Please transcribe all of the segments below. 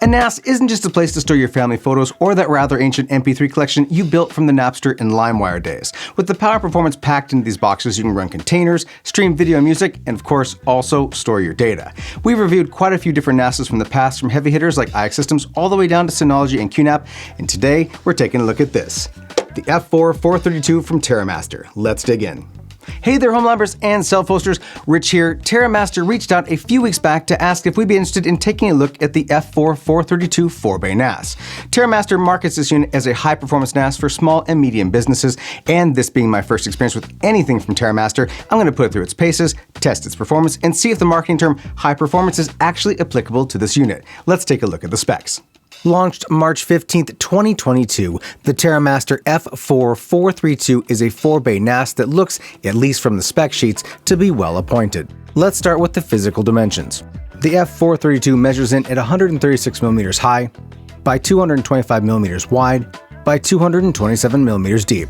A NAS isn't just a place to store your family photos or that rather ancient MP3 collection you built from the Napster and LimeWire days. With the power performance packed into these boxes, you can run containers, stream video and music, and of course, also store your data. We've reviewed quite a few different NASs from the past, from heavy hitters like IX Systems all the way down to Synology and QNAP, and today we're taking a look at this. The F4-432 from TerraMaster. Let's dig in. Hey there, Homelabbers and self-hosters, Rich here. TerraMaster reached out a few weeks back to ask if we'd be interested in taking a look at the F4-432 4-bay NAS. TerraMaster markets this unit as a high-performance NAS for small and medium businesses, and this being my first experience with anything from TerraMaster, I'm going to put it through its paces, test its performance, and see if the marketing term high performance is actually applicable to this unit. Let's take a look at the specs. Launched March 15th, 2022, the TerraMaster F4-432 is a 4-bay NAS that looks, at least from the spec sheets, to be well appointed. Let's start with the physical dimensions. The F432 measures in at 136mm high, by 225mm wide, by 227mm deep.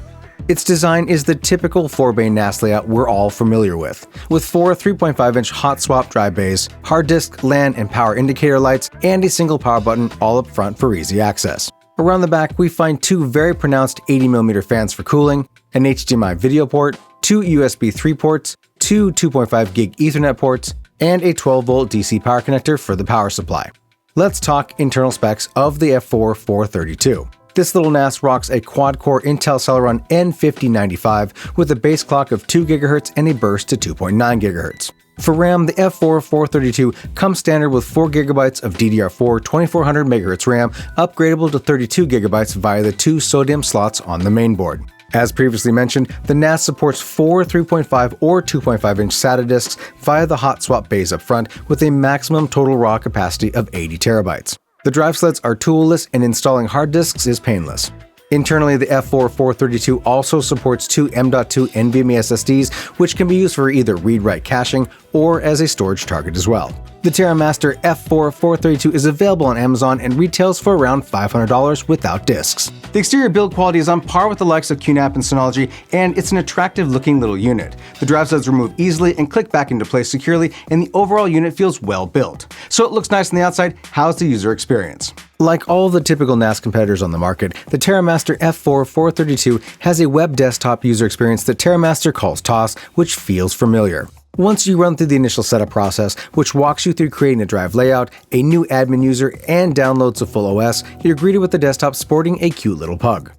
Its design is the typical 4-bay NAS layout we're all familiar with 4 3.5-inch hot swap dry bays, hard disk, LAN, and power indicator lights, and a single power button all up front for easy access. Around the back, we find two very pronounced 80mm fans for cooling, an HDMI video port, two USB 3 ports, two 2.5 gig Ethernet ports, and a 12-volt DC power connector for the power supply. Let's talk internal specs of the F4-432. This little NAS rocks a quad-core Intel Celeron N5095 with a base clock of 2 GHz and a burst to 2.9 GHz. For RAM, the F4-432 comes standard with 4 GB of DDR4 2400 MHz RAM, upgradable to 32 GB via the two SODIMM slots on the mainboard. As previously mentioned, the NAS supports 4 3.5 or 2.5-inch SATA disks via the hot swap bays up front with a maximum total raw capacity of 80 TB. The drive sleds are toolless and installing hard disks is painless. Internally, the F4-432 also supports two M.2 NVMe SSDs, which can be used for either read-write caching or as a storage target as well. The TerraMaster F4-432 is available on Amazon and retails for around $500 without discs. The exterior build quality is on par with the likes of QNAP and Synology, and it's an attractive-looking little unit. The drive sleds remove easily and click back into place securely, and the overall unit feels well built. So it looks nice on the outside. How's the user experience? Like all the typical NAS competitors on the market, the TerraMaster F4-432 has a web desktop user experience that TerraMaster calls TOS, which feels familiar. Once you run through the initial setup process, which walks you through creating a drive layout, a new admin user, and downloads of full OS, you're greeted with the desktop sporting a cute little pug.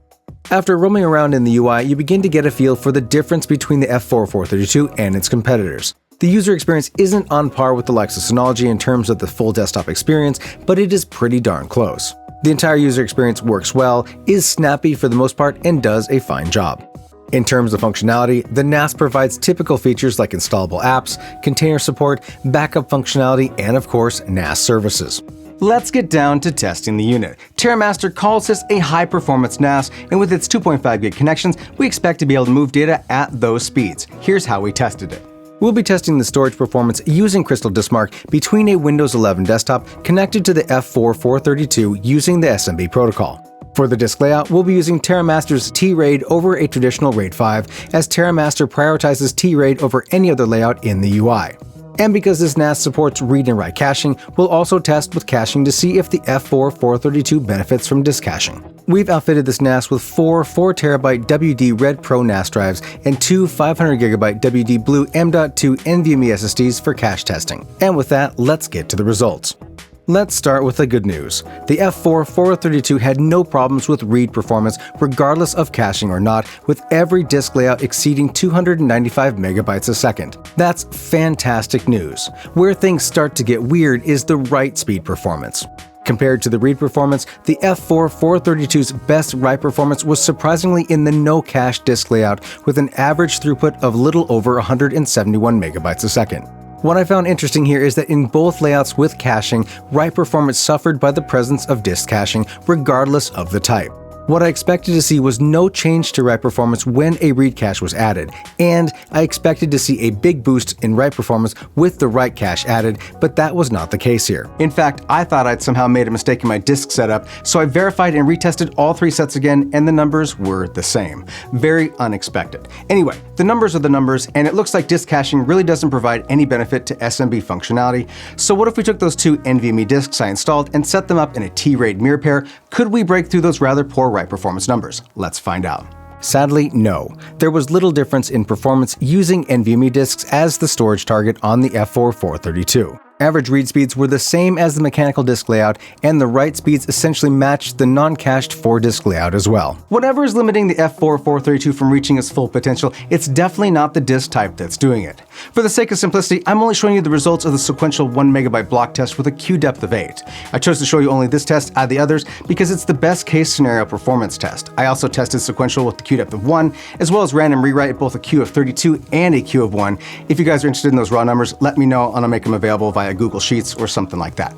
After roaming around in the UI, you begin to get a feel for the difference between the F4-432 and its competitors. The user experience isn't on par with the likes of Synology in terms of the full desktop experience, but it is pretty darn close. The entire user experience works well, is snappy for the most part, and does a fine job. In terms of functionality, the NAS provides typical features like installable apps, container support, backup functionality, and of course, NAS services. Let's get down to testing the unit. TerraMaster calls this a high-performance NAS, and with its 2.5 gig connections, we expect to be able to move data at those speeds. Here's how we tested it. We'll be testing the storage performance using Crystal Diskmark between a Windows 11 desktop connected to the F4-432 using the SMB protocol. For the disk layout, we'll be using TerraMaster's T-RAID over a traditional RAID 5, as TerraMaster prioritizes T-RAID over any other layout in the UI. And because this NAS supports read and write caching, we'll also test with caching to see if the F4-432 benefits from disk caching. We've outfitted this NAS with four 4TB WD Red Pro NAS drives and two 500GB WD Blue M.2 NVMe SSDs for cache testing. And with that, let's get to the results. Let's start with the good news. The F4-432 had no problems with read performance regardless of caching or not, with every disk layout exceeding 295 megabytes a second. That's fantastic news. Where things start to get weird is the write speed performance. Compared to the read performance, the F4-432's best write performance was surprisingly in the no-cache disk layout with an average throughput of little over 171 megabytes a second. What I found interesting here is that in both layouts with caching, write performance suffered by the presence of disk caching regardless of the type. What I expected to see was no change to write performance when a read cache was added, and I expected to see a big boost in write performance with the write cache added, but that was not the case here. In fact, I thought I'd somehow made a mistake in my disk setup, so I verified and retested all 3 sets again, and the numbers were the same. Very unexpected. Anyway, the numbers are the numbers, and it looks like disk caching really doesn't provide any benefit to SMB functionality. So what if we took those 2 NVMe disks I installed and set them up in a T-RAID mirror pair? Could we break through those rather poor write performance numbers? Let's find out. Sadly, no. There was little difference in performance using NVMe disks as the storage target on the F4-432. Average read speeds were the same as the mechanical disk layout, and the write speeds essentially matched the non-cached 4-disk layout as well. Whatever is limiting the F4-432 from reaching its full potential, it's definitely not the disk type that's doing it. For the sake of simplicity, I'm only showing you the results of the sequential 1 MB block test with a queue depth of 8. I chose to show you only this test out of the others because it's the best case scenario performance test. I also tested sequential with the queue depth of 1, as well as random rewrite at both a queue of 32 and a queue of 1. If you guys are interested in those raw numbers, let me know and I'll make them available via Google Sheets or something like that.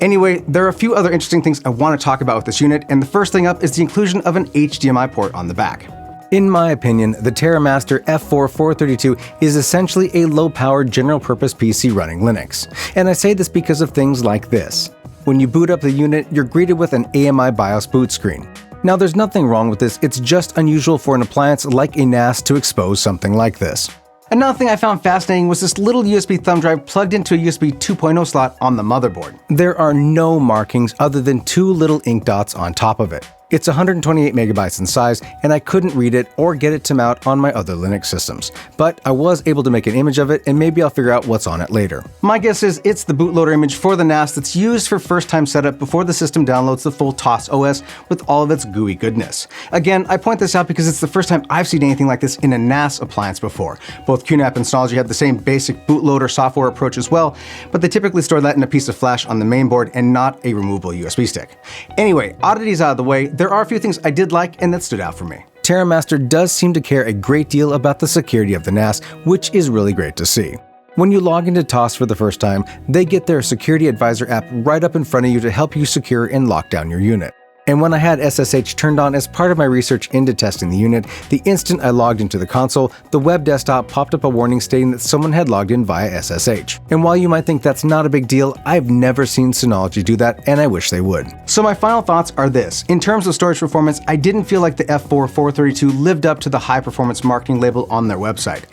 Anyway, there are a few other interesting things I want to talk about with this unit, and the first thing up is the inclusion of an HDMI port on the back. In my opinion, the TERRAMASTER F4-432 is essentially a low-powered general-purpose PC running Linux. And I say this because of things like this. When you boot up the unit, you're greeted with an AMI BIOS boot screen. Now, there's nothing wrong with this, it's just unusual for an appliance like a NAS to expose something like this. Another thing I found fascinating was this little USB thumb drive plugged into a USB 2.0 slot on the motherboard. There are no markings other than 2 little ink dots on top of it. It's 128 megabytes in size, and I couldn't read it or get it to mount on my other Linux systems. But I was able to make an image of it, and maybe I'll figure out what's on it later. My guess is it's the bootloader image for the NAS that's used for first-time setup before the system downloads the full TOS OS with all of its GUI goodness. Again, I point this out because it's the first time I've seen anything like this in a NAS appliance before. Both QNAP and Synology have the same basic bootloader software approach as well, but they typically store that in a piece of flash on the main board and not a removable USB stick. Anyway, oddities out of the way, there are a few things I did like and that stood out for me. TerraMaster does seem to care a great deal about the security of the NAS, which is really great to see. When you log into TOS for the first time, they get their Security Advisor app right up in front of you to help you secure and lock down your unit. And when I had SSH turned on as part of my research into testing the unit, the instant I logged into the console, the web desktop popped up a warning stating that someone had logged in via SSH. And while you might think that's not a big deal, I've never seen Synology do that, and I wish they would. So my final thoughts are this. In terms of storage performance, I didn't feel like the F4-432 lived up to the high performance marketing label on their website.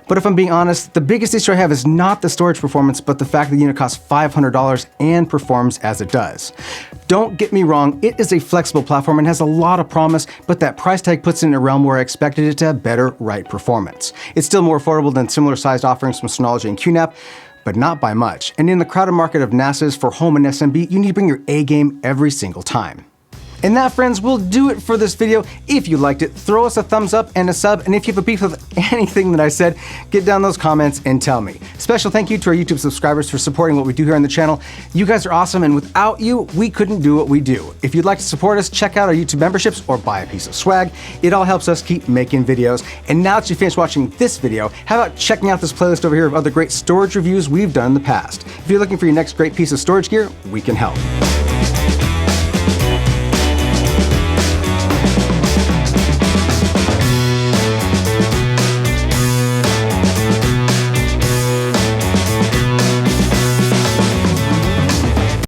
But if I'm being honest, the biggest issue I have is not the storage performance, but the fact that the unit costs $500 and performs as it does. Don't get me wrong, it is a flexible platform and has a lot of promise, but that price tag puts it in a realm where I expected it to have better write performance. It's still more affordable than similar sized offerings from Synology and QNAP, but not by much. And in the crowded market of NASes for home and SMB, you need to bring your A game every single time. And that, friends, will do it for this video. If you liked it, throw us a thumbs up and a sub, and if you have a beef with anything that I said, get down those comments and tell me. Special thank you to our YouTube subscribers for supporting what we do here on the channel. You guys are awesome, and without you, we couldn't do what we do. If you'd like to support us, check out our YouTube memberships or buy a piece of swag. It all helps us keep making videos. And now that you finished watching this video, how about checking out this playlist over here of other great storage reviews we've done in the past? If you're looking for your next great piece of storage gear, we can help.